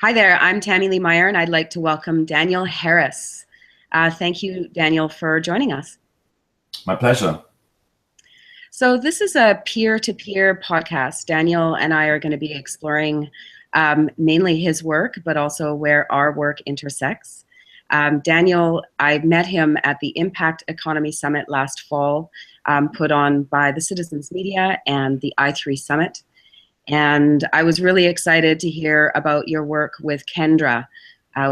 Hi there, I'm Tammy Lee Meyer, and I'd like to welcome Daniel Harris. Thank you, Daniel, for joining us. My pleasure. So this is a peer-to-peer podcast. Daniel and I are going to be exploring mainly his work, but also where our work intersects. Daniel, I met him at the Impact Economy Summit last fall, put on by the Citizens Media and the I3 Summit. And I was really excited to hear about your work with Kendra,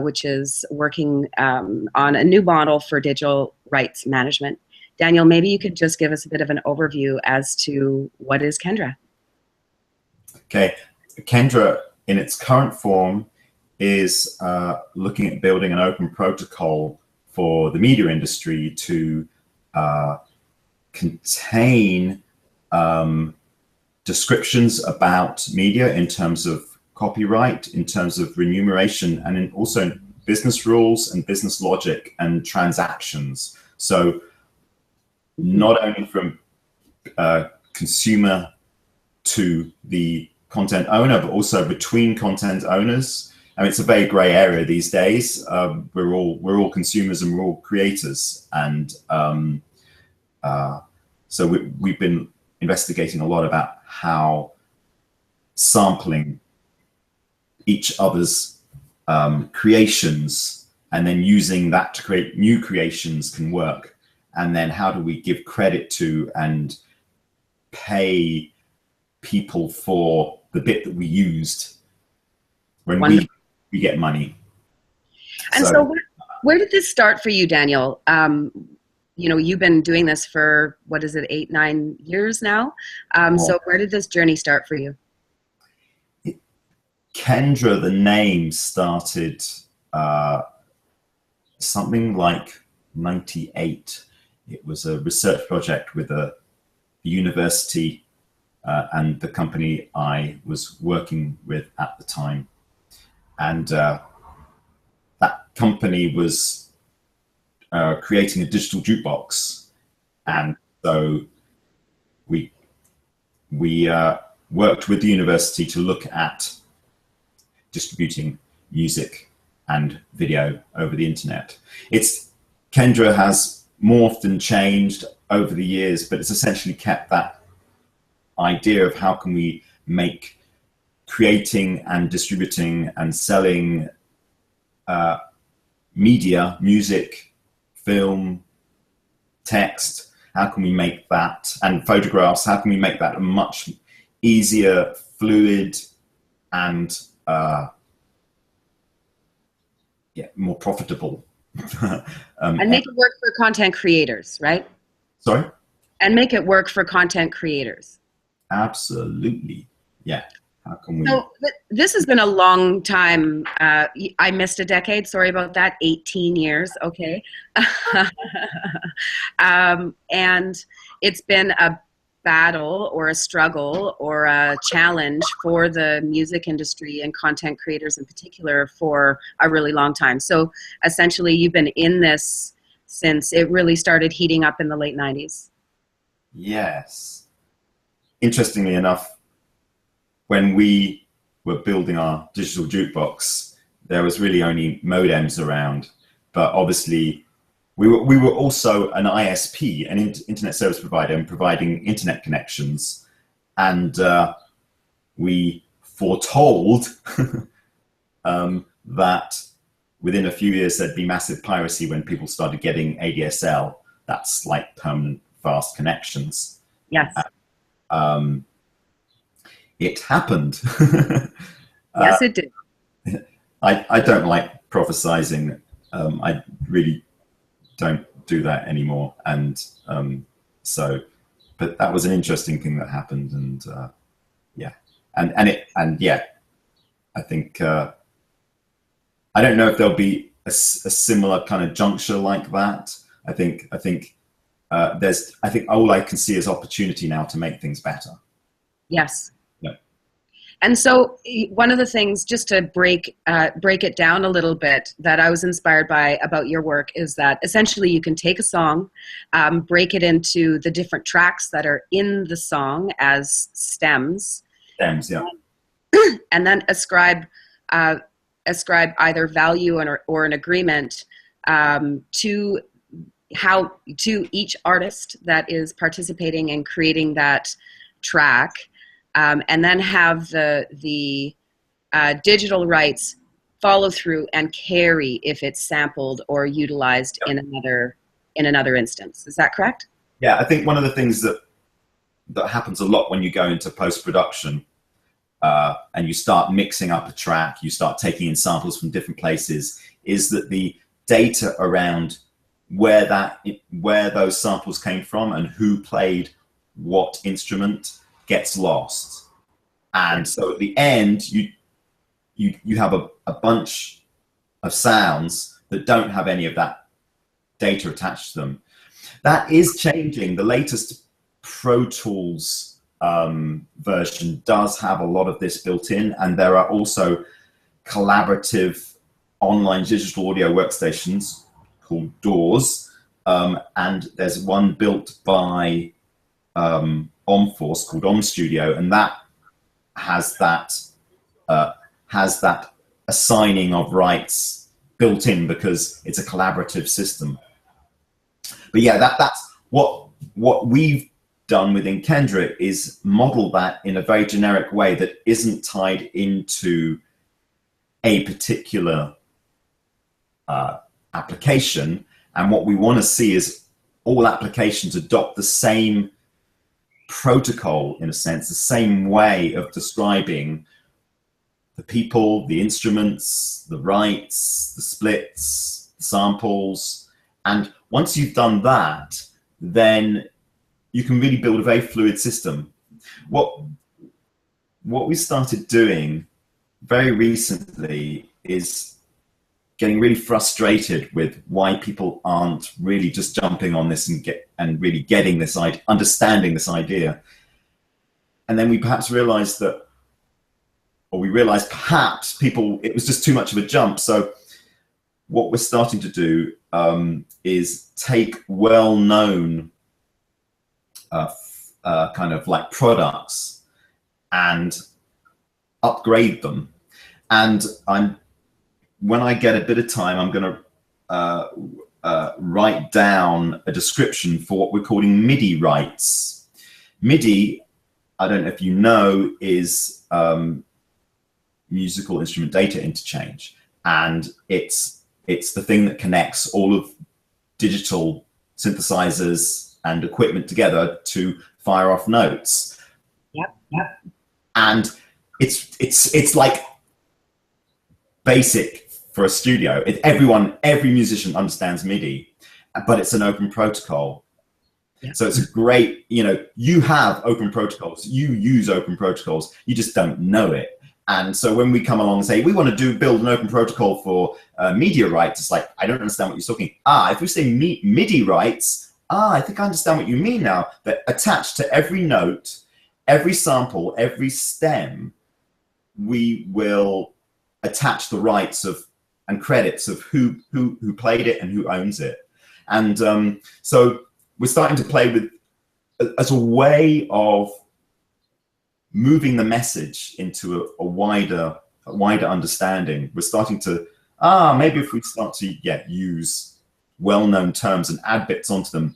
which is working on a new model for digital rights management. Daniel, maybe you could just give us a bit of an overview as to what is Kendra. Okay, Kendra, in its current form, is looking at building an open protocol for the media industry to contain descriptions about media in terms of copyright, in terms of remuneration, and also business rules and business logic and transactions. So not only from consumer to the content owner, but also between content owners. I mean, it's a very gray area these days. We're all consumers and we're all creators, and so we've been investigating a lot about how sampling each other's creations and then using that to create new creations can work. And then how do we give credit to and pay people for the bit that we used when we get money. And so where did this start for you, Daniel? You know, you've been doing this for, what is it, 8, 9 years now? So where did this journey start for you? Kendra, the name started something like 98. It was a research project with a university and the company I was working with at the time. And that company was creating a digital jukebox. And so we worked with the university to look at distributing music and video over the internet. Kendra has morphed and changed over the years, but it's essentially kept that idea of how can we make creating and distributing and selling media, music, film, text, how can we make that, and photographs, how can we make that a much easier, fluid, and more profitable. And make it work for content creators, right? Sorry? And make it work for content creators. Absolutely. Yeah. How can we? So this has been a long time. I missed a decade. Sorry about that. 18 years. Okay. And it's been a battle or a struggle or a challenge for the music industry and content creators in particular for a really long time. So essentially you've been in this since it really started heating up in the late 90s. Yes. Interestingly enough, when we were building our digital jukebox, there was really only modems around, but obviously we were also an ISP, an internet service provider, and providing internet connections. And we foretold that within a few years there'd be massive piracy when people started getting ADSL, that's like permanent fast connections. Yes. It happened. Yes, it did. I don't like prophesizing. I really don't do that anymore. And but that was an interesting thing that happened. And yeah, I think I don't know if there'll be a similar kind of juncture like that. I think all I can see is opportunity now to make things better. Yes. And so one of the things, just to break it down a little bit, that I was inspired by about your work is that essentially you can take a song, break it into the different tracks that are in the song as stems. Stems, yeah. And then ascribe ascribe either value or an agreement to each artist that is participating in creating that track, and then have the digital rights follow through and carry if it's sampled or utilized in another instance. Is that correct? Yeah, I think one of the things that happens a lot when you go into post-production and you start mixing up a track, you start taking in samples from different places, is that the data around where those samples came from and who played what instrument gets lost. And so at the end, you have a bunch of sounds that don't have any of that data attached to them. That is changing. The latest Pro Tools version does have a lot of this built in, and there are also collaborative online digital audio workstations called DAWs, and there's one built by Omforce called Om Studio, and that has that assigning of rights built in because it's a collaborative system. But yeah, that's what we've done within Kendra is model that in a very generic way that isn't tied into a particular application. And what we want to see is all applications adopt the same protocol, in a sense, the same way of describing the people, the instruments, the rights, the splits, the samples. And once you've done that, then you can really build a very fluid system. What we started doing very recently is getting really frustrated with why people aren't really just jumping on this and really getting this idea, understanding this idea. And then we perhaps realized that, or we realized perhaps it was just too much of a jump. So what we're starting to do is take well-known kind of like products and upgrade them. And when I get a bit of time, I'm going to write down a description for what we're calling MIDI rights. MIDI, I don't know if you know, is musical instrument data interchange, and it's the thing that connects all of digital synthesizers and equipment together to fire off notes. Yep. And it's like basic for a studio. Every musician understands MIDI, but it's an open protocol. Yeah. So it's a great, you have open protocols, you use open protocols, you just don't know it. And so when we come along and say, we want to build an open protocol for media rights, it's like, I don't understand what you're talking. If we say MIDI rights, I think I understand what you mean now. That attached to every note, every sample, every stem, we will attach the rights and credits of who played it and who owns it. And so we're starting to play with, as a way of moving the message into a wider understanding. We're starting to, maybe if we start to use well-known terms and add bits onto them.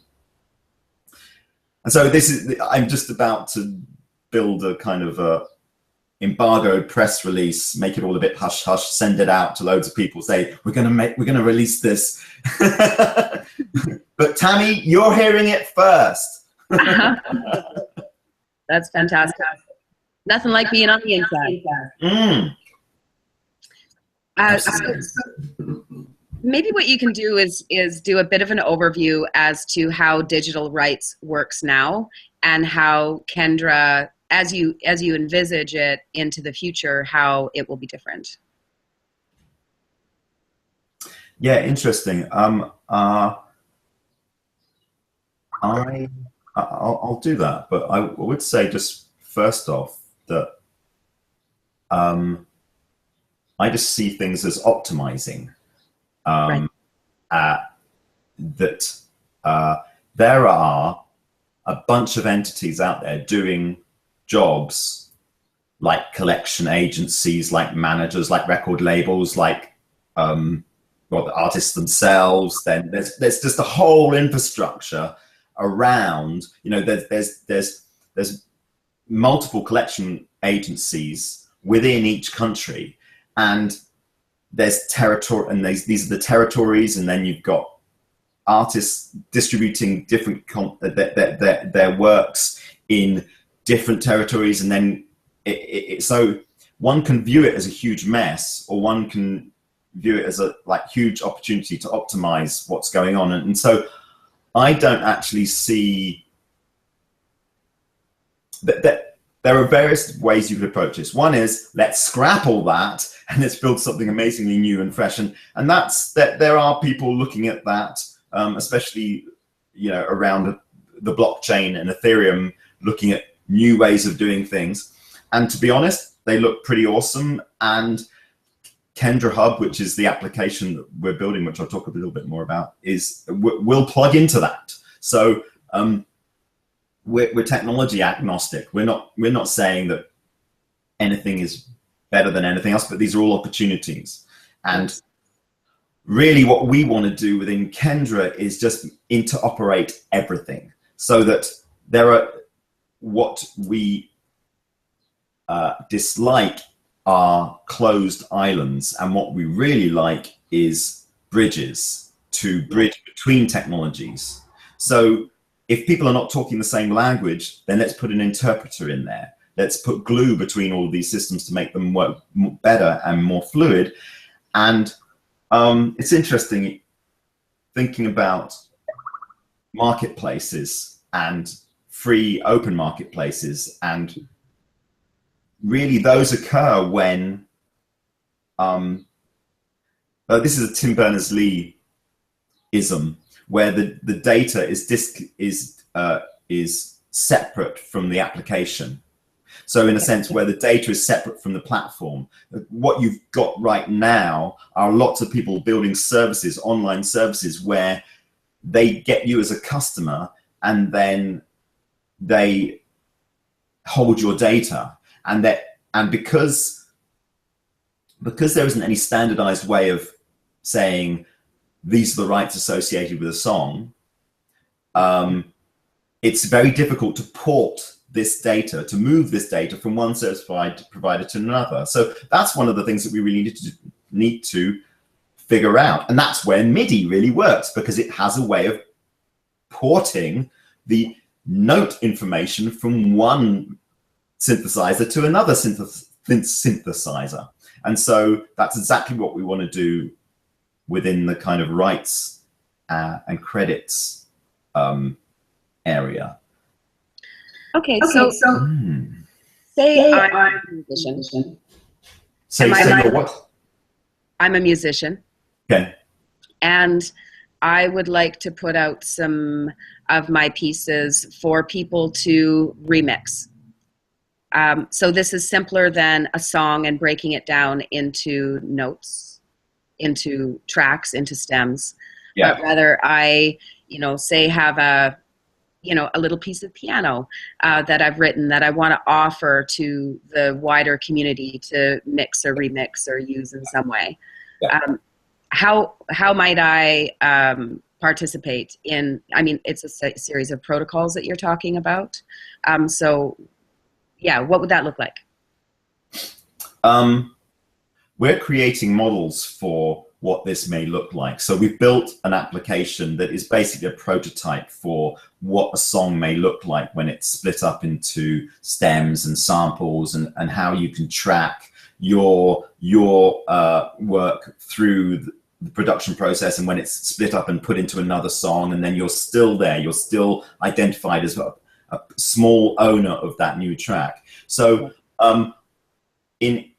And so I'm just about to build a kind of a embargoed press release, make it all a bit hush hush, send it out to loads of people, say we're going to release this. But Tammy, you're hearing it first. That's fantastic. Nothing like being on the inside. So maybe what you can do is do a bit of an overview as to how digital rights works now, and how Kendra, as you envisage it into the future, how it will be different. Yeah, interesting. I'll do that, but I would say just first off that I just see things as optimizing. Right. That there are a bunch of entities out there doing jobs like collection agencies, like managers, like record labels, like well, the artists themselves. Then there's just a whole infrastructure around. You know, there's multiple collection agencies within each country, and there's territory, and these are the territories, and then you've got artists distributing different their works in different territories, and then so one can view it as a huge mess, or one can view it as a huge opportunity to optimize what's going on. And so I don't actually see that there are various ways you could approach this. One is, let's scrap all that and let's build something amazingly new and fresh. And that's that. There are people looking at that, especially, you know, around the blockchain and Ethereum, looking at new ways of doing things. And to be honest, they look pretty awesome. And Kendra Hub, which is the application that we're building, which I'll talk a little bit more about, will plug into that. So we're technology agnostic. We're not saying that anything is better than anything else, but these are all opportunities. And really what we want to do within Kendra is just interoperate everything, so that there are, what we dislike are closed islands, and what we really like is bridges, to bridge between technologies. So if people are not talking the same language, then let's put an interpreter in there. Let's put glue between all of these systems to make them work better and more fluid. And it's interesting thinking about marketplaces and free open marketplaces, and really those occur when this is a Tim Berners-Lee ism, where the data is separate from the application. So in a sense, where the data is separate from the platform. What you've got right now are lots of people building services, online services, where they get you as a customer and then they hold your data. And because there isn't any standardized way of saying these are the rights associated with a song, it's very difficult to port this data, to move this data from one service provider to another. So that's one of the things that we really need to figure out. And that's where MIDI really works, because it has a way of porting the note information from one synthesizer to another synthesizer. And so that's exactly what we want to do within the kind of rights and credits area. Okay, so say I'm a musician. Say what? I'm a musician. Okay. And I would like to put out some of my pieces for people to remix. So this is simpler than a song and breaking it down into notes, into tracks, into stems. Yeah. But rather I, say have a little piece of piano that I've written that I want to offer to the wider community to mix or remix or use in some way. Yeah. How might I participate in? I mean, it's a series of protocols that you're talking about. So, yeah, what would that look like? We're creating models for what this may look like. So we've built an application that is basically a prototype for what a song may look like when it's split up into stems and samples, and how you can track your work through the production process, and when it's split up and put into another song, and then you're still there, you're still identified as a small owner of that new track. So in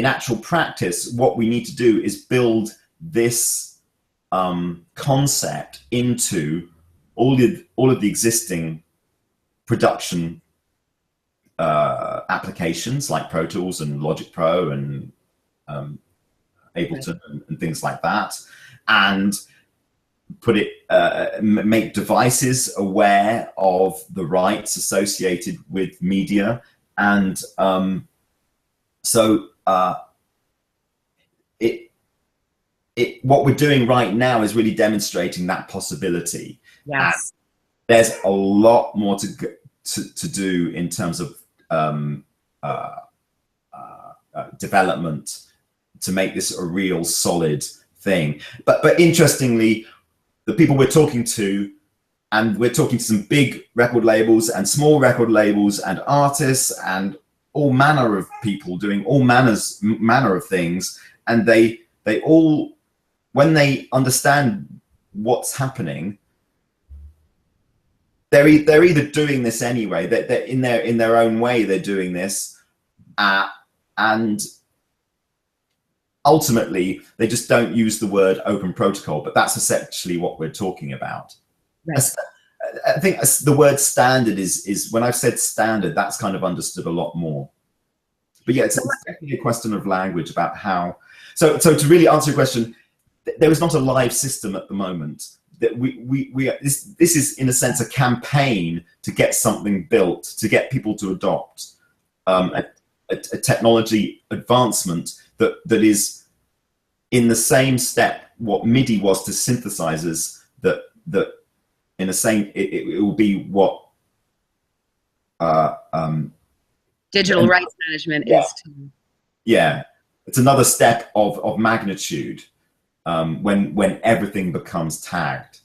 actual practice, what we need to do is build this concept into all of the existing production applications like Pro Tools and Logic Pro and Ableton and things like that, and put it make devices aware of the rights associated with media, And so what we're doing right now is really demonstrating that possibility. And Yes. there's a lot more to do in terms of development to make this a real solid thing. But interestingly, the people we're talking to, and we're talking to some big record labels and small record labels and artists and all manner of people doing all manner of things, and they all, when they understand what's happening, they're either doing this anyway. They're in their own way. They're doing this, and ultimately they just don't use the word open protocol. But that's essentially what we're talking about. Right. I think the word standard is when I've said standard, that's kind of understood a lot more. But yeah, it's definitely a question of language about how. So to really answer your question, there is not a live system at the moment. That this is in a sense a campaign to get something built, to get people to adopt a technology advancement that is in the same step what MIDI was to synthesizers, that in the same it will be what digital rights management is to. Yeah, it's another step of magnitude. When everything becomes tagged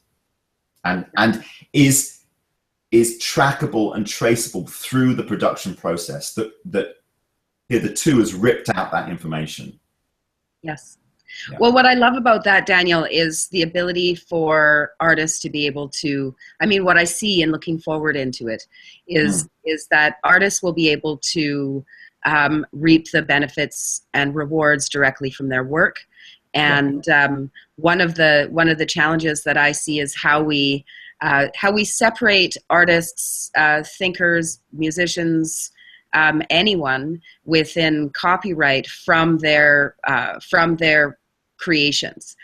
and is trackable and traceable through the production process, that hitherto has ripped out that information. Yes. Yeah. Well, what I love about that, Daniel, is the ability for artists to be able to, I mean, what I see and looking forward into it is that artists will be able to reap the benefits and rewards directly from their work. And one of the challenges that I see is how we separate artists, thinkers, musicians, anyone within copyright from their creations,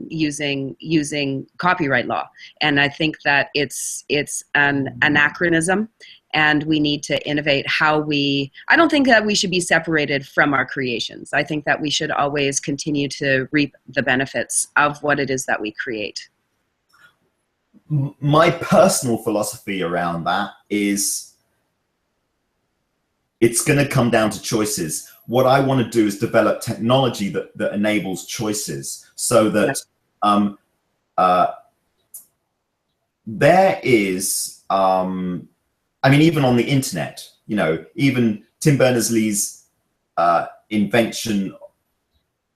using copyright law. And I think that it's an anachronism. And we need to innovate I don't think that we should be separated from our creations. I think that we should always continue to reap the benefits of what it is that we create. My personal philosophy around that is it's going to come down to choices. What I want to do is develop technology that enables choices, so that there is, I mean, even on the internet, even Tim Berners-Lee's invention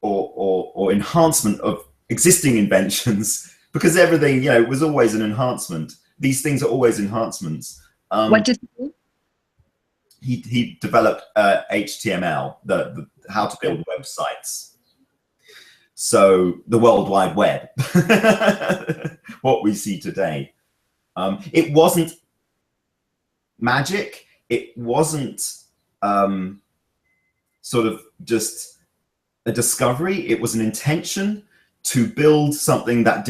or enhancement of existing inventions, because everything, was always an enhancement. These things are always enhancements. What did he do? He developed HTML, the how to build websites. So the World Wide Web, what we see today. It wasn't magic. It wasn't sort of just a discovery. It was an intention to build something that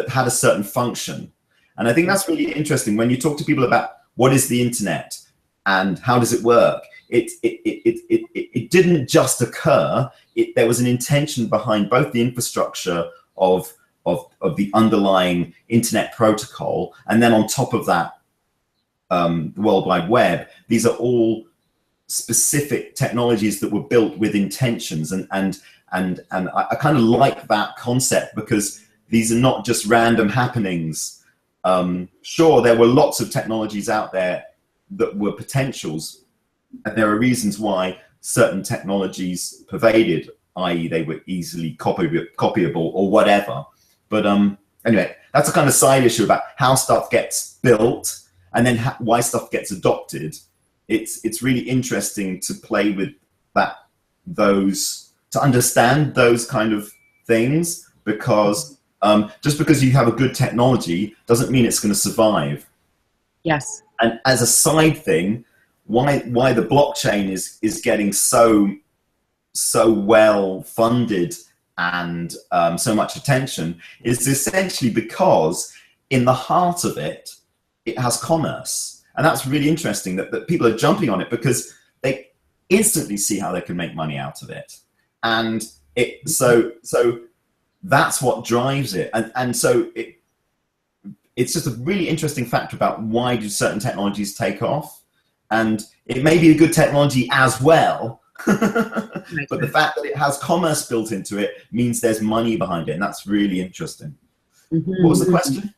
had a certain function. And I think that's really interesting when you talk to people about what is the internet and how does it work. It didn't just occur. There was an intention behind both the infrastructure of the underlying internet protocol, and then on top of that, the World Wide Web. These are all specific technologies that were built with intentions, and I kind of like that concept, because these are not just random happenings. Sure, there were lots of technologies out there that were potentials, and there are reasons why certain technologies pervaded, i.e. they were easily copyable or whatever. But anyway, that's a kind of side issue about how stuff gets built and then why stuff gets adopted. It's really interesting to play with to understand those kind of things, because just because you have a good technology doesn't mean it's going to survive. Yes. And as a side thing, why the blockchain is getting so well funded and so much attention is essentially because in the heart of it has commerce. And that's really interesting that people are jumping on it because they instantly see how they can make money out of it. And so that's what drives it. And so it's just a really interesting fact about why do certain technologies take off. And it may be a good technology as well, but the fact that it has commerce built into it means there's money behind it. And that's really interesting. What was the question?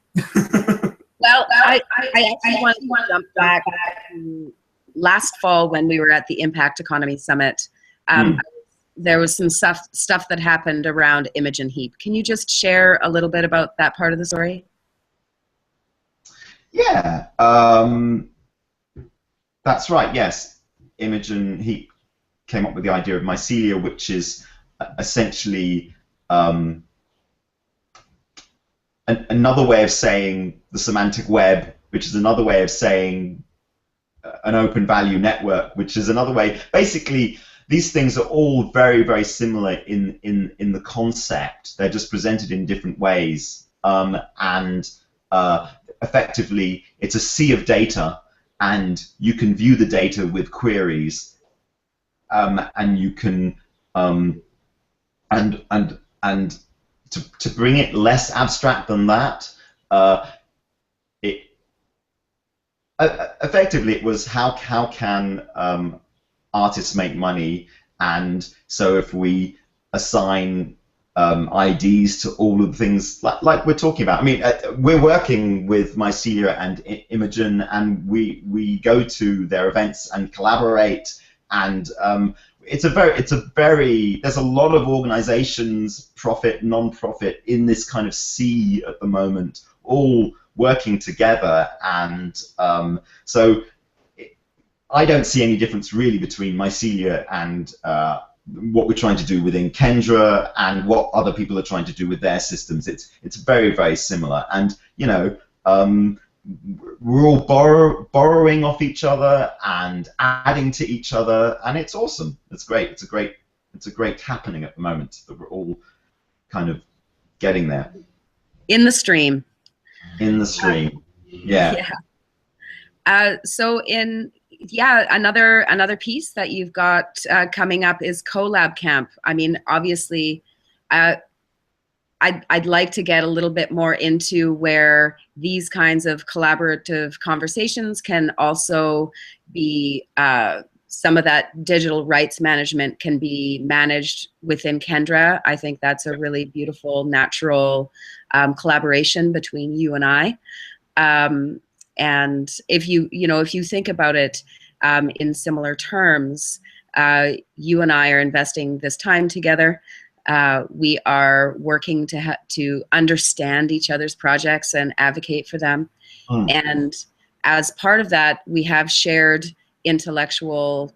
Well, I actually want to jump back to last fall when we were at the Impact Economy Summit. There was some stuff that happened around Imogen Heap. Can you just share a little bit about that part of the story? Yeah, that's right. Yes, Imogen Heap came up with the idea of mycelia, which is essentially another way of saying the semantic web, which is another way of saying an open value network, which is another way. Basically, these things are all very, very similar in the concept. They're just presented in different ways. Effectively, it's a sea of data, and you can view the data with queries, and you can to bring it less abstract than that, effectively it was how can artists make money, and so if we assign IDs to all of the things like we're talking about. I mean, we're working with Mycelia and Imogen, and we go to their events and collaborate, and there's a lot of organizations, profit, non-profit, in this kind of sea at the moment, all working together, and so I don't see any difference really between Mycelia and what we're trying to do within Kendra and what other people are trying to do with their systems. It's very, very similar, and you know, we're all borrowing off each other and adding to each other, and it's awesome. It's great. It's a great happening at the moment that we're all kind of getting there. In the stream. In the stream. Yeah. Another piece that you've got coming up is CollabCamp. I mean, obviously, I'd like to get a little bit more into where these kinds of collaborative conversations can also be, some of that digital rights management can be managed within Kendra. I think that's a really beautiful, natural collaboration between you and I. And if you think about it in similar terms, you and I are investing this time together. We are working to understand each other's projects and advocate for them. And as part of that, we have shared intellectual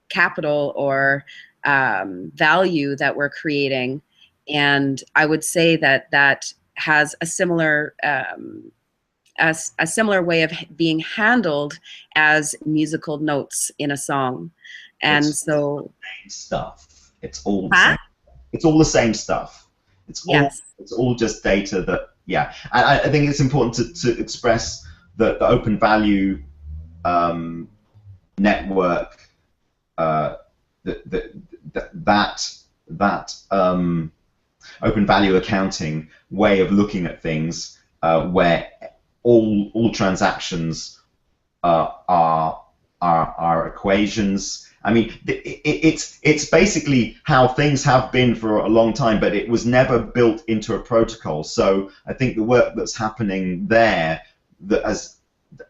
capital or value that we're creating. And I would say that has a similar a similar way of being handled as musical notes in a song. And it's so same stuff. It's all the same. It's all the same stuff. It's all just data that, yeah. And I think it's important to express that the open value network, that open value accounting way of looking at things, where all transactions are equations. I mean, it's basically how things have been for a long time, but it was never built into a protocol. So I think the work that's happening there, that as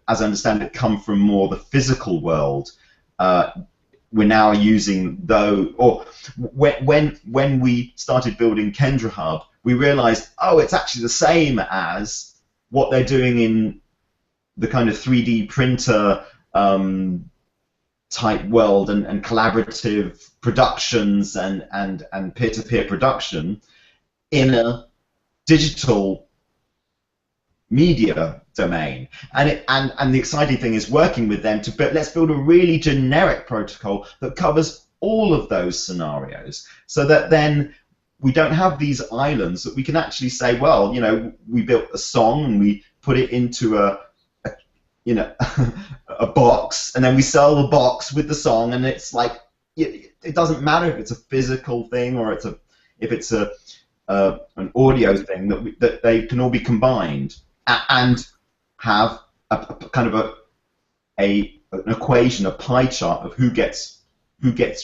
I understand it, come from more the physical world. We're now using those, or when we started building Kendra Hub, we realized, oh, it's actually the same as what they're doing in the kind of 3D printer type world and collaborative productions and peer-to-peer production in a digital media domain. And the exciting thing is working with them to let's build a really generic protocol that covers all of those scenarios, so that then we don't have these islands, that we can actually say, well, you know, we built a song and we put it into you know, a box, and then we sell the box with the song, and it's like it doesn't matter if it's a physical thing or if it's an audio thing, that they can all be combined and have a kind of an equation, a pie chart of who gets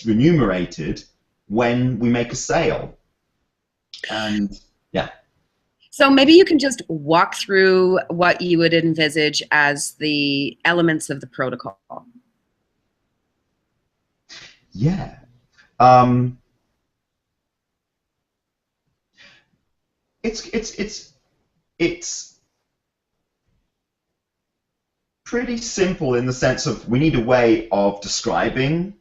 remunerated when we make a sale. And yeah. So maybe you can just walk through what you would envisage as the elements of the protocol. Yeah. It's pretty simple in the sense of we need a way of describing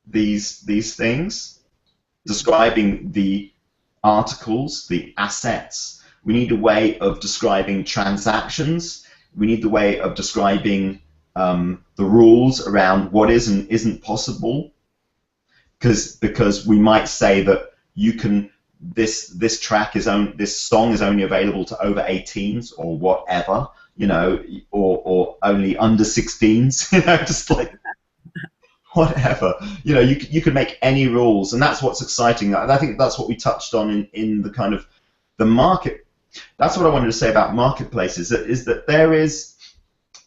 these things, describing the articles, the assets. We need a way of describing transactions. We need the way of describing the rules around what is and isn't possible. Because we might say that you can this track is this song is only available to over 18s or whatever, you know, or only under 16s, you know, just like whatever, you know, you can make any rules, and that's what's exciting. And I think that's what we touched on in the kind of the market. That's what I wanted to say about marketplaces, is that there is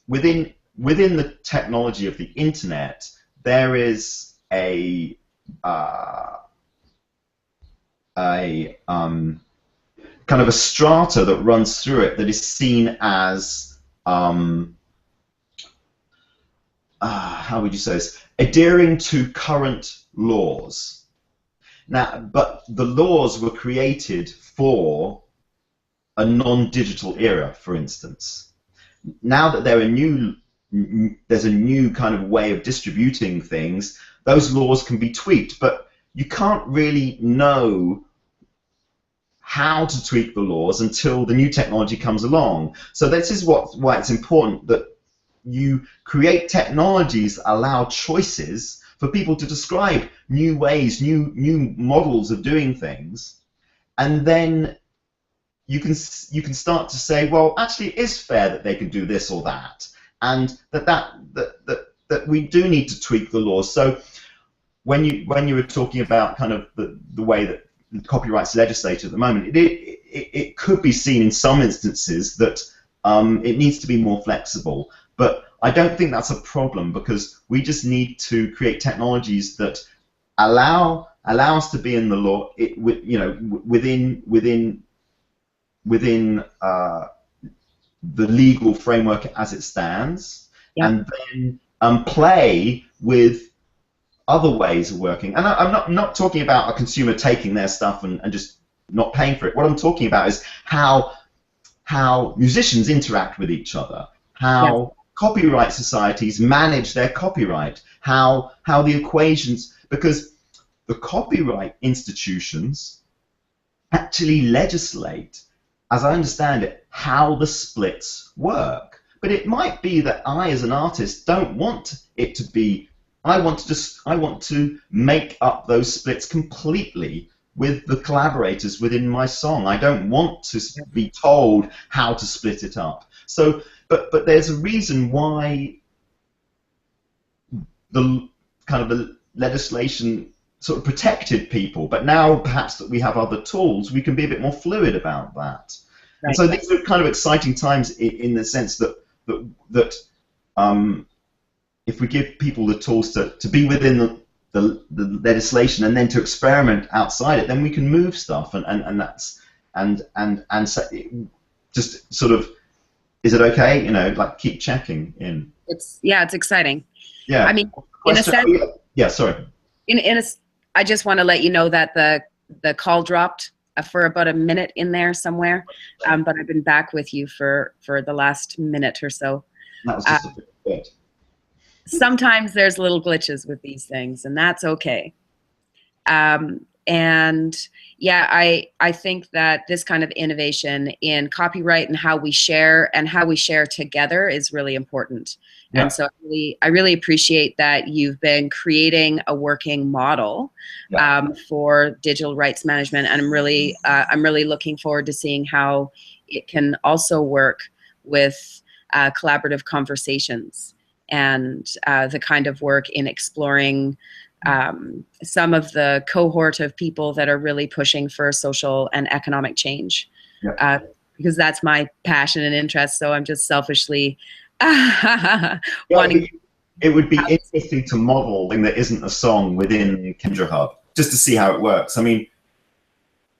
within the technology of the internet, there is a kind of a strata that runs through it that is seen as how would you say this? Adhering to current laws. Now, but the laws were created for a non-digital era, for instance. Now that there's a new kind of way of distributing things, those laws can be tweaked, but you can't really know how to tweak the laws until the new technology comes along. So this is why it's important that you create technologies that allow choices for people to describe new ways, new models of doing things, and then you can start to say, well, actually, it is fair that they can do this or that, and that we do need to tweak the laws. So when you were talking about kind of the way that the copyright's legislated at the moment, it could be seen in some instances that it needs to be more flexible. But I don't think that's a problem, because we just need to create technologies that allow us to be in the law, you know, within the legal framework as it stands, yeah. And then play with other ways of working. And I'm not talking about a consumer taking their stuff and just not paying for it. What I'm talking about is how musicians interact with each other, how yeah. Copyright societies manage their copyright, how the equations, because the copyright institutions actually legislate, as I understand it, how the splits work. But it might be that I, as an artist, don't want it to be. I want to make up those splits completely with the collaborators within my song. I don't want to be told how to split it up. So, but there's a reason why the kind of the legislation sort of protected people. But now, perhaps that we have other tools, we can be a bit more fluid about that. Right. And so these are kind of exciting times in the sense that if we give people the tools to be within the legislation and then to experiment outside it, then we can move stuff, and that's and so just sort of, is it okay? You know, like keep checking in. It's exciting. Yeah. I mean, in a sense. Yeah. Sorry. I just want to let you know that the call dropped for about a minute in there somewhere, but I've been back with you for the last minute or so. That was just a bit. Sometimes there's little glitches with these things, and that's okay. And yeah, I think that this kind of innovation in copyright and how we share together is really important. Yeah. And so I really appreciate that you've been creating a working model for digital rights management, and I'm really looking forward to seeing how it can also work with collaborative conversations, and the kind of work in exploring some of the cohort of people that are really pushing for social and economic change. Yeah. Because that's my passion and interest, so I'm just selfishly Yeah, wanting. it would be interesting to model something that isn't a song within Kendra Hub, just to see how it works. I mean,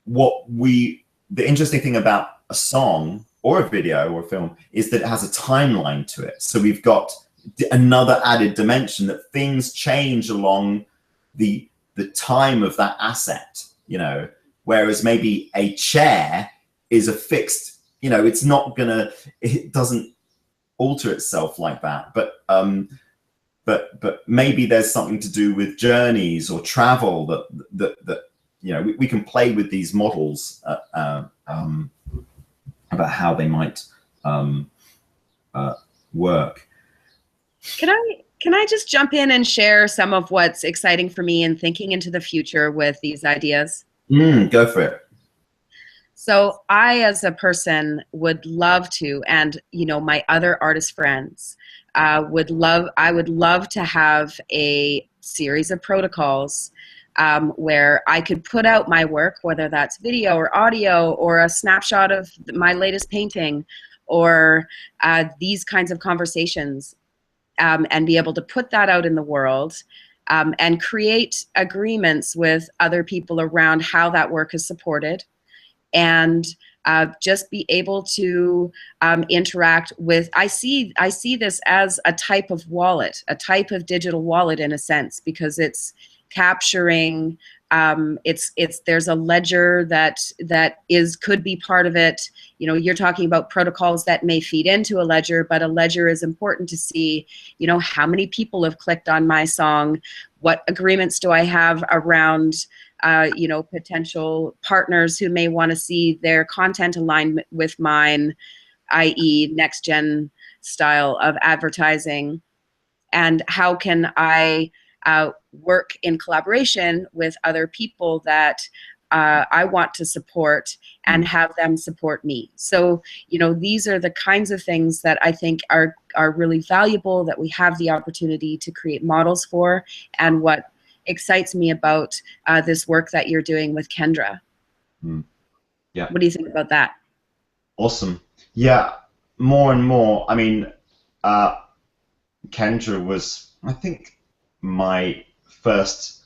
the interesting thing about a song or a video or a film is that it has a timeline to it. So we've got another added dimension that things change along the time of that asset, you know, whereas maybe a chair is a fixed, you know, it doesn't alter itself like that. But maybe there's something to do with journeys or travel that you know, we can play with these models about how they might work. Can I just jump in and share some of what's exciting for me in thinking into the future with these ideas? Go for it. So I, as a person, would love to, and you know, my other artist friends I would love to have a series of protocols where I could put out my work, whether that's video or audio or a snapshot of my latest painting, or these kinds of conversations, and be able to put that out in the world, and create agreements with other people around how that work is supported, and just be able to interact with. I see this as a type of wallet, a type of digital wallet in a sense, because it's capturing. There's a ledger that could be part of it. You know, you're talking about protocols that may feed into a ledger, but a ledger is important to see. You know, how many people have clicked on my song? What agreements do I have around you know, potential partners who may want to see their content aligned with mine, i.e. next gen style of advertising? And how can I work in collaboration with other people that I want to support and have them support me? So, you know, these are the kinds of things that I think are really valuable, that we have the opportunity to create models for, and what excites me about this work that you're doing with Kendra. Yeah. What do you think about that? Awesome. Yeah, more and more. I mean, Kendra was, I think, my first.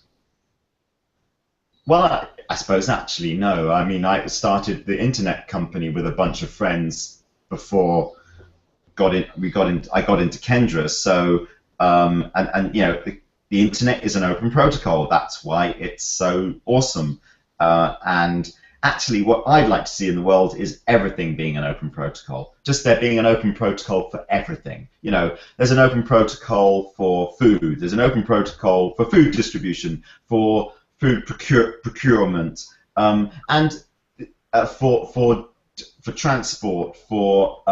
Well, I suppose actually no. I mean, I started the internet company with a bunch of friends before I got into Kendra. So and you know, the internet is an open protocol. That's why it's so awesome. And actually, what I'd like to see in the world is everything being an open protocol. Just there being an open protocol for everything. You know, there's an open protocol for food. There's an open protocol for food distribution, for food procurement, and for transport, for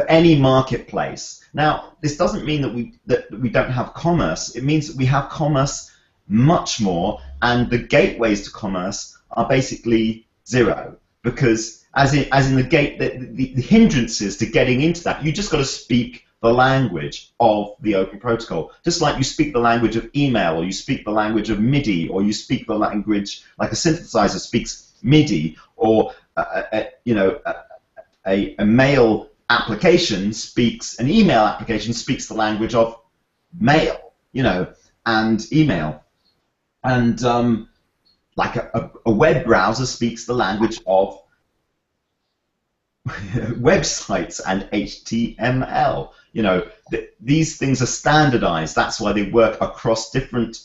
any marketplace. Now, this doesn't mean that we don't have commerce. It means that we have commerce much more, and the gateways to commerce are basically zero, because as in the hindrances to getting into that, you just got to speak the language of the open protocol, just like you speak the language of email, or you speak the language of MIDI, or you speak the language like a synthesizer speaks MIDI, or you know, a mail application speaks, an email application speaks the language of mail, you know, and email, and like a web browser speaks the language of websites and HTML. You know, these things are standardized. That's why they work across different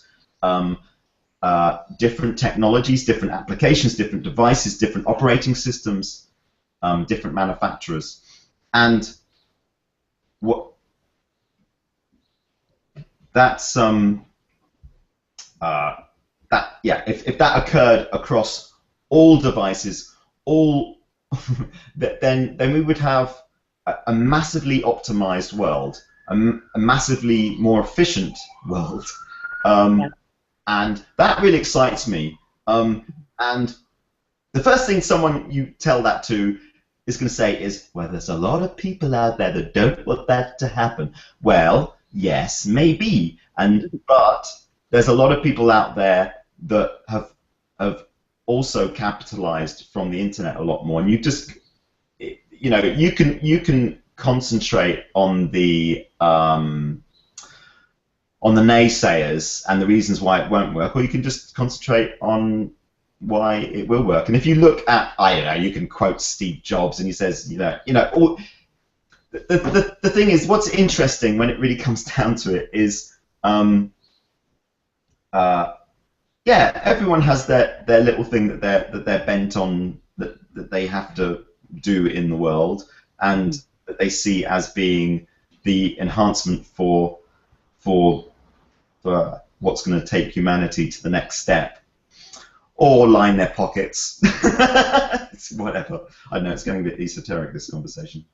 technologies, different applications, different devices, different operating systems, different manufacturers. And that's if that occurred across all devices, all then we would have a massively optimized world, a massively more efficient world, and that really excites me. And the first thing someone you tell that to is going to say is, well, there's a lot of people out there that don't want that to happen. Well, yes, maybe, but there's a lot of people out there that have also capitalized from the internet a lot more, and you can concentrate on the naysayers and the reasons why it won't work, or you can just concentrate on why it will work. And if you look at, I don't know, you can quote Steve Jobs, and he says, the thing is, what's interesting when it really comes down to it is, yeah, everyone has their little thing that they're bent on, that they have to do in the world, and that they see as being the enhancement for what's going to take humanity to the next step, or line their pockets. Whatever. I know it's getting a bit esoteric, this conversation.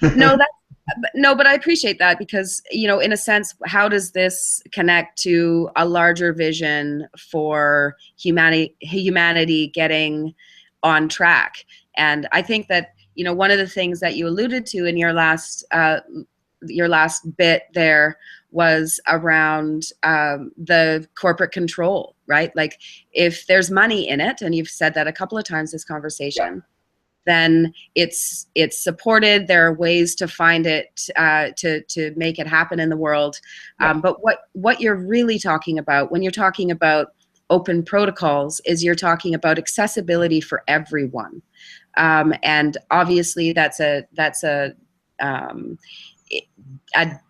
No, but I appreciate that, because, in a sense, how does this connect to a larger vision for humanity getting on track? And I think that, one of the things that you alluded to in your last bit there was around the corporate control, right? Like, if there's money in it, and you've said that a couple of times this conversation, then it's supported. There are ways to find it, to make it happen in the world. But what you're really talking about when you're talking about open protocols is you're talking about accessibility for everyone. And obviously that's a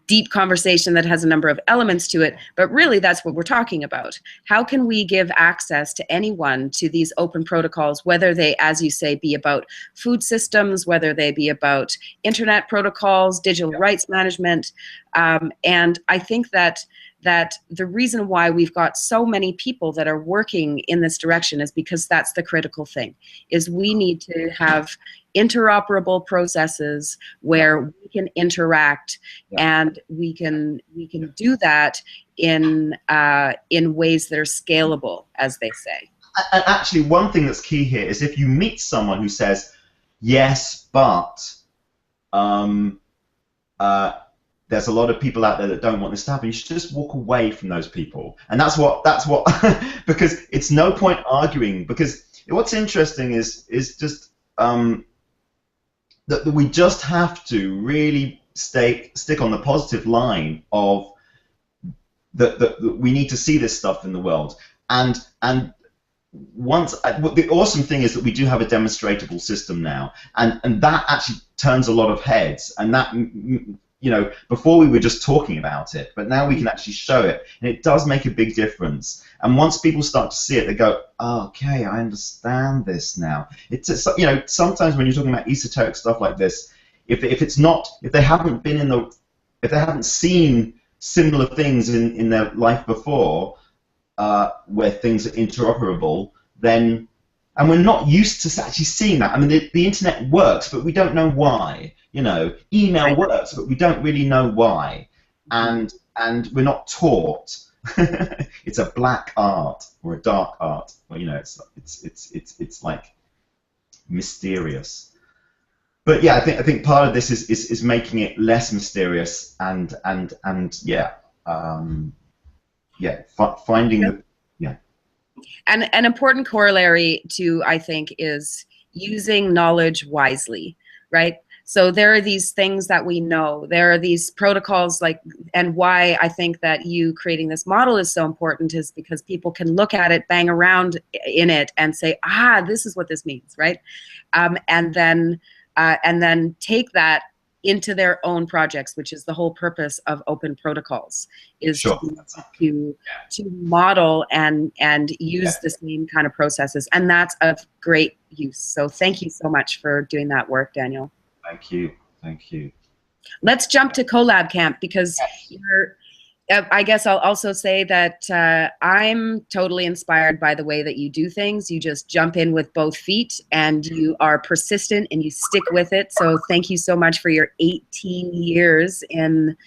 deep conversation that has a number of elements to it, but really that's what we're talking about. How can we give access to anyone to these open protocols, whether they, as you say, be about food systems, whether they be about internet protocols, digital rights management, and I think that the reason why we've got so many people that are working in this direction is because that's the critical thing, is we need to have interoperable processes where we can interact, and we can do that in ways that are scalable, as they say. And actually, one thing that's key here is if you meet someone who says, yes, but there's a lot of people out there that don't want this to happen, you should just walk away from those people. And that's what because it's no point arguing, because what's interesting is just that we just have to really stick on the positive line of that we need to see this stuff in the world. And the awesome thing is that we do have a demonstratable system now, and that actually turns a lot of heads, and that, before we were just talking about it, but now we can actually show it, and it does make a big difference. And once people start to see it, they go, oh, okay, I understand this now. It's sometimes when you're talking about esoteric stuff like this, if they haven't seen similar things in their life before, where things are interoperable, then, and we're not used to actually seeing that. I mean, the internet works, but we don't know why. Email works, but we don't really know why, and we're not taught. It's a black art or a dark art. Well, it's like mysterious. But yeah, I think part of this is making it less mysterious, and finding the And an important corollary to, I think, is using knowledge wisely, right? So there are these things that we know. There are these protocols, and why I think that you creating this model is so important is because people can look at it, bang around in it, and say, this is what this means, right? And then take that into their own projects, which is the whole purpose of open protocols, is to model and use the same kind of processes, and that's of great use. So thank you so much for doing that work, Daniel. Thank you. Let's jump to CollabCamp, because I guess I'll also say that I'm totally inspired by the way that you do things. You just jump in with both feet, and you are persistent, and you stick with it. So thank you so much for your 18 years in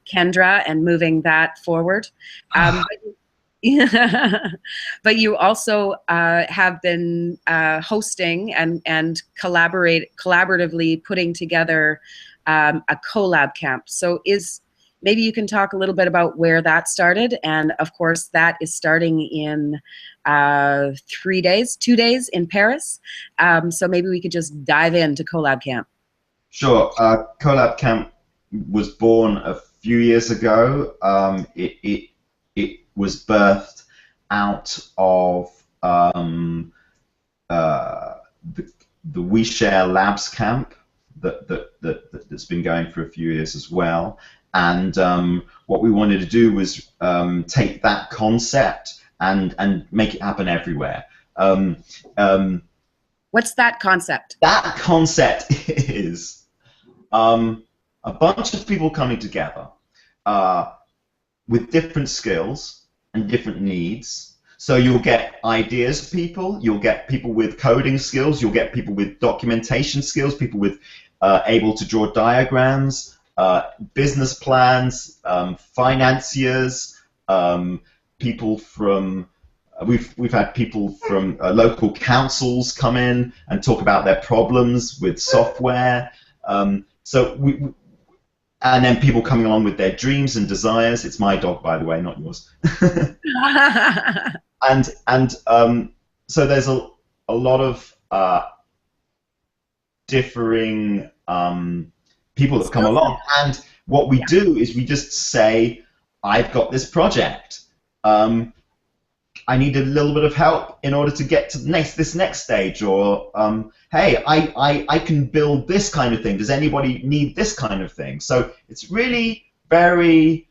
Kendra and moving that forward. But you also have been hosting and collaboratively putting together a collab camp. So maybe you can talk a little bit about where that started, and of course that is starting in 2 days in Paris. So maybe we could just dive into collab camp. Sure. CollabCamp was born a few years ago. It was birthed out of the We Share Labs camp that's been going for a few years as well. And what we wanted to do was take that concept and make it happen everywhere. What's that concept? That concept is a bunch of people coming together with different skills and different needs. So you'll get ideas people, you'll get people with coding skills, you'll get people with documentation skills, people with able to draw diagrams, business plans, financiers, people from we've had people from local councils come in and talk about their problems with software. And then people coming along with their dreams and desires. It's my dog, by the way, not yours. So there's a lot of differing people that come along. And what we do is we just say, I've got this project. I need a little bit of help in order to get to this next stage, or hey, I can build this kind of thing. Does anybody need this kind of thing? So it's really very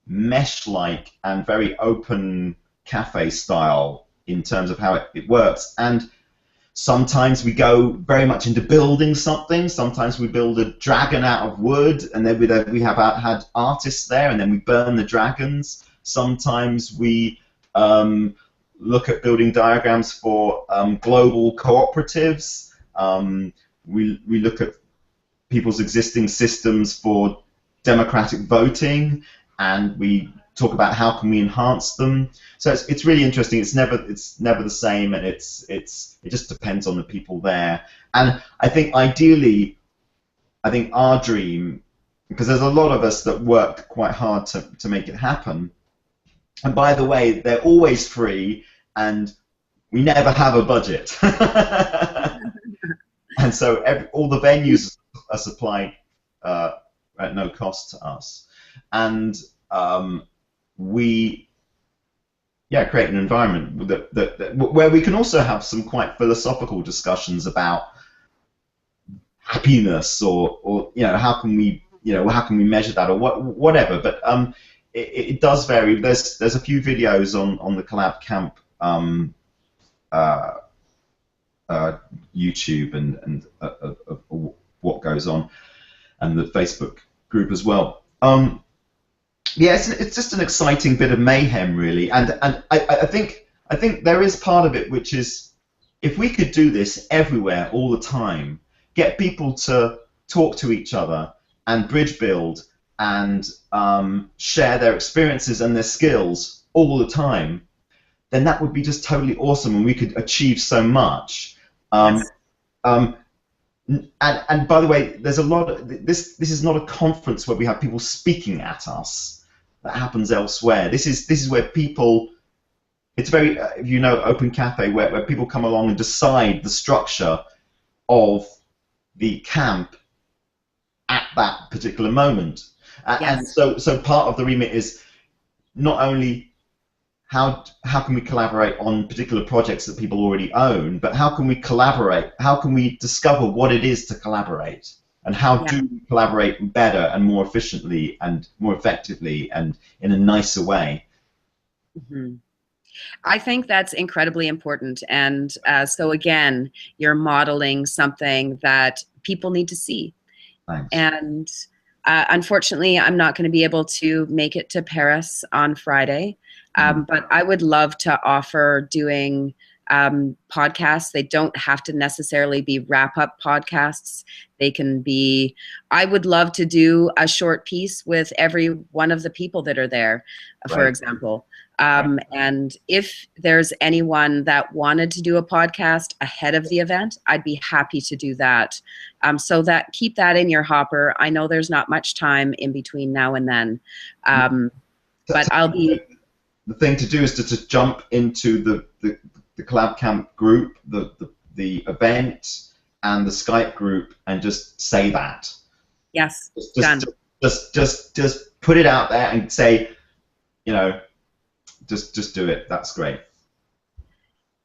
mesh-like and very open cafe style in terms of how it works. And sometimes we go very much into building something. Sometimes we build a dragon out of wood, and then we have had artists there, and then we burn the dragons. Sometimes we look at building diagrams for global cooperatives. We look at people's existing systems for democratic voting, and we talk about how can we enhance them. So it's really interesting. It's never the same, and it just depends on the people there. And I think ideally, our dream, because there's a lot of us that work quite hard to make it happen. And by the way, they're always free, and we never have a budget. And so all the venues are supplied at no cost to us. And we create an environment where we can also have some quite philosophical discussions about happiness, or how can we measure that, or whatever. But it does vary. There's a few videos on the CollabCamp YouTube and what goes on, and the Facebook group as well. It's just an exciting bit of mayhem, really. And I think there is part of it which is, if we could do this everywhere all the time, get people to talk to each other and bridge build and share their experiences and their skills all the time, then that would be just totally awesome, and we could achieve so much. Yes. And by the way, there's a lot of this is not a conference where we have people speaking at us. That happens elsewhere. This is where people, it's very open cafe, where people come along and decide the structure of the camp at that particular moment. Yes. And so part of the remit is not only how can we collaborate on particular projects that people already own, but how can we collaborate? How can we discover what it is to collaborate, and how do we collaborate better and more efficiently and more effectively and in a nicer way? Mm-hmm. I think that's incredibly important. And so again, you're modeling something that people need to see. Thanks. And unfortunately, I'm not going to be able to make it to Paris on Friday, but I would love to offer doing podcasts. They don't have to necessarily be wrap-up podcasts. They can be, I would love to do a short piece with every one of the people that are there, for example. And if there's anyone that wanted to do a podcast ahead of the event, I'd be happy to do that. So that keep that in your hopper. I know there's not much time in between now and then, but I'll be. The thing to do is to jump into the CollabCamp group, the event, and the Skype group, and just say that. Yes, just put it out there and say, you know, just do it. That's great.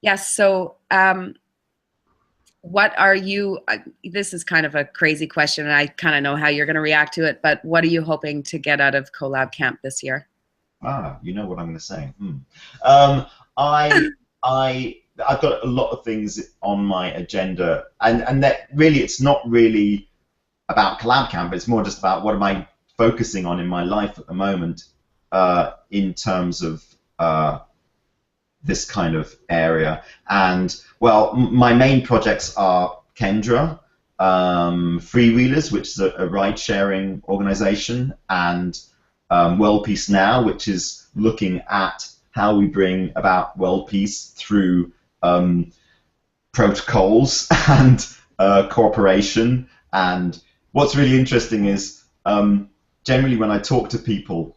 Yes. So, what are you? This is kind of a crazy question, and I kind of know how you're going to react to it. But what are you hoping to get out of CollabCamp this year? You know what I'm going to say. I've got a lot of things on my agenda, and that really, it's not really about CollabCamp. It's more just about what am I focusing on in my life at the moment, in terms of this kind of area. And well, my main projects are Kendra, Freewheelers, which is a ride-sharing organization, and World Peace Now, which is looking at how we bring about world peace through protocols and cooperation. And what's really interesting is generally when I talk to people,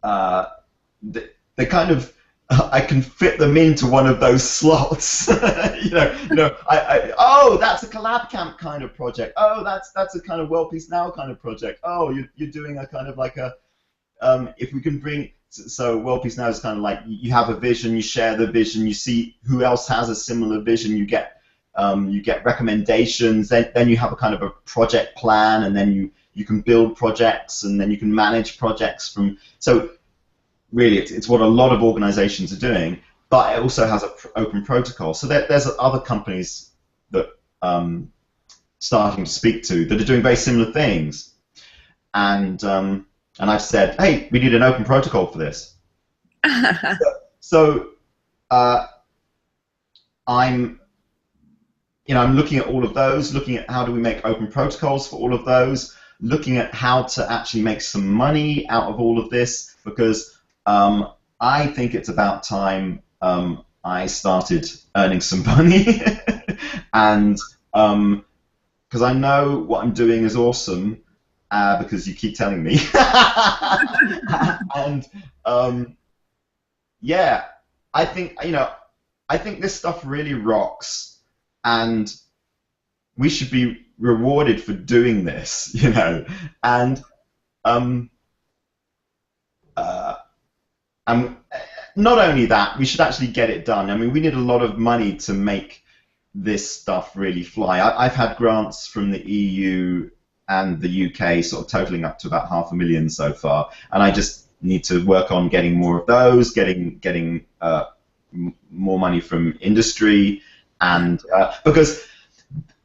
they kind of, I can fit them into one of those slots. Oh, that's a CollabCamp kind of project. Oh, that's a kind of World Peace Now kind of project. Oh, you're doing a kind of like a, if we can bring, so World Peace Now is kind of like you have a vision, you share the vision, you see who else has a similar vision, you get recommendations, then you have a kind of a project plan, and then you can build projects, and then you can manage projects from, so really it's what a lot of organizations are doing, but it also has an open protocol. So there's other companies that starting to speak to that are doing very similar things, and I've said, hey, we need an open protocol for this. So I'm looking at all of those, looking at how do we make open protocols for all of those, looking at how to actually make some money out of all of this, because I think it's about time I started earning some money, and because I know what I'm doing is awesome, because you keep telling me, and yeah, I think this stuff really rocks, and we should be rewarded for doing this, and not only that, we should actually get it done. I mean, we need a lot of money to make this stuff really fly. I've had grants from the EU and the UK, sort of totaling up to about $500,000 so far, and I just need to work on getting more of those, getting more money from industry, and because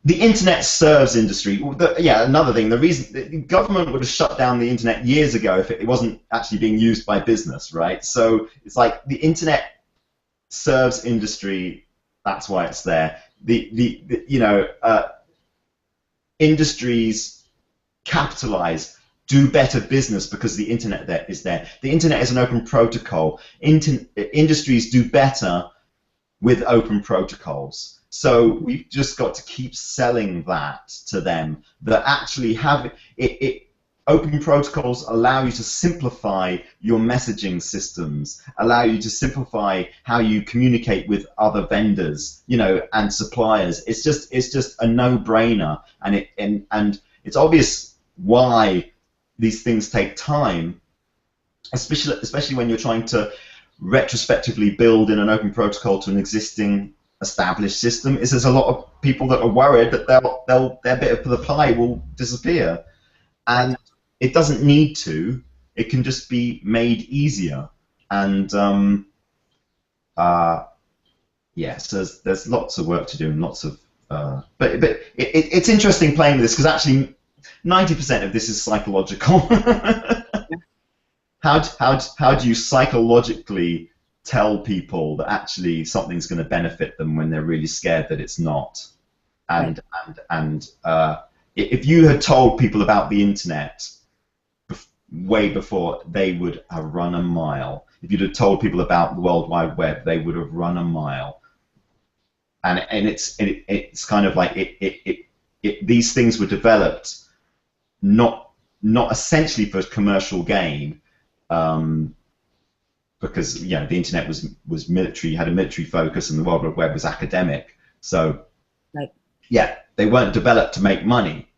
the internet serves industry. Another thing, the reason the government would have shut down the internet years ago if it wasn't actually being used by business, right? So it's like the internet serves industry. That's why it's there. Industries capitalize, do better business because the internet is there. The internet is an open protocol. Industries do better with open protocols. So we've just got to keep selling that to them, that actually have it. Open protocols allow you to simplify your messaging systems, allow you to simplify how you communicate with other vendors, and suppliers. It's just a no-brainer, and it's obvious why these things take time, especially when you're trying to retrospectively build in an open protocol to an existing established system. Is there's a lot of people that are worried that their bit of the pie will disappear, and it doesn't need to. It can just be made easier, and yes, there's lots of work to do and lots of but it's interesting playing with this, because actually 90% of this is psychological. How do you psychologically tell people that actually something's going to benefit them when they're really scared that it's not. And if you had told people about the internet way before, they would have run a mile. If you'd have told people about the World Wide Web, they would have run a mile. And it's kind of like these things were developed not essentially for commercial gain, because the internet was military, had a military focus, and the World Wide Web was academic. So yeah, they weren't developed to make money.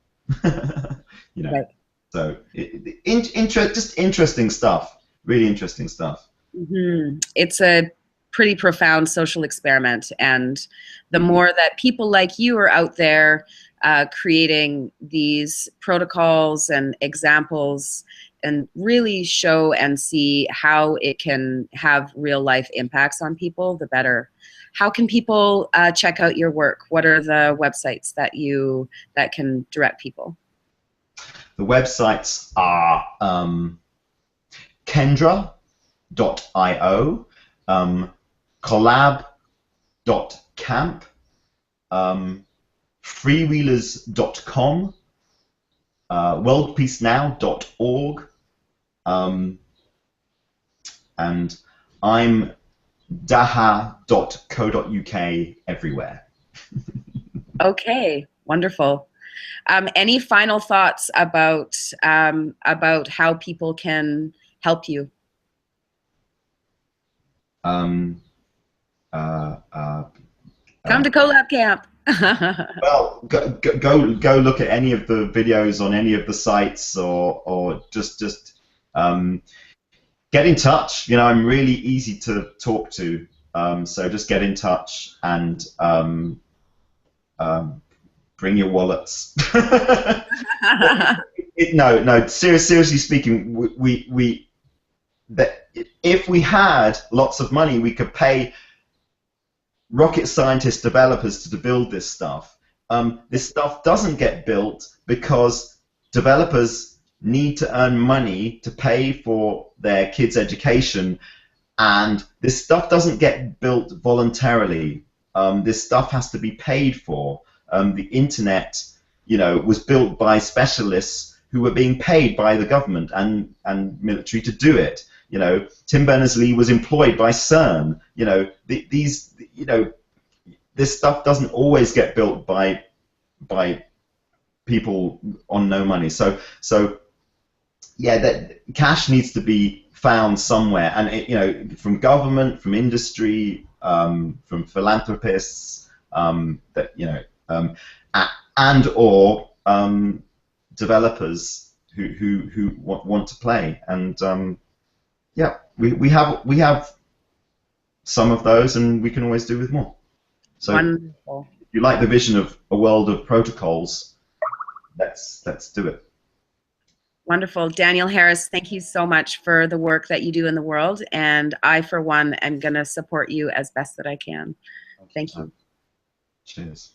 Right. So just interesting stuff, really interesting stuff. Mm-hmm. It's a pretty profound social experiment, and the more that people like you are out there creating these protocols and examples and really show and see how it can have real life impacts on people, the better. How can people check out your work? What are the websites that can direct people? The websites are Kendra.io, CollabCamp, freewheelers.com, worldpeacenow.org, and I'm daha.co.uk everywhere. Okay, wonderful. Any final thoughts about how people can help you? Come to CollabCamp. Well, go look at any of the videos on any of the sites, or just get in touch. I'm really easy to talk to, so just get in touch and bring your wallets. No. Seriously speaking, if we had lots of money, we could pay rocket scientists, developers to build this stuff. This stuff doesn't get built because developers need to earn money to pay for their kids' education, and this stuff doesn't get built voluntarily. This stuff has to be paid for. The internet, was built by specialists who were being paid by the government and military to do it. Tim Berners-Lee was employed by CERN. This stuff doesn't always get built by people on no money. So yeah, that cash needs to be found somewhere, and from government, from industry, from philanthropists, and or developers who want to play. And yeah, we have some of those, and we can always do with more. So wonderful. If you like the vision of a world of protocols, let's do it. Wonderful. Daniel Harris, thank you so much for the work that you do in the world, and I, for one, am going to support you as best that I can. Thank you. Cheers.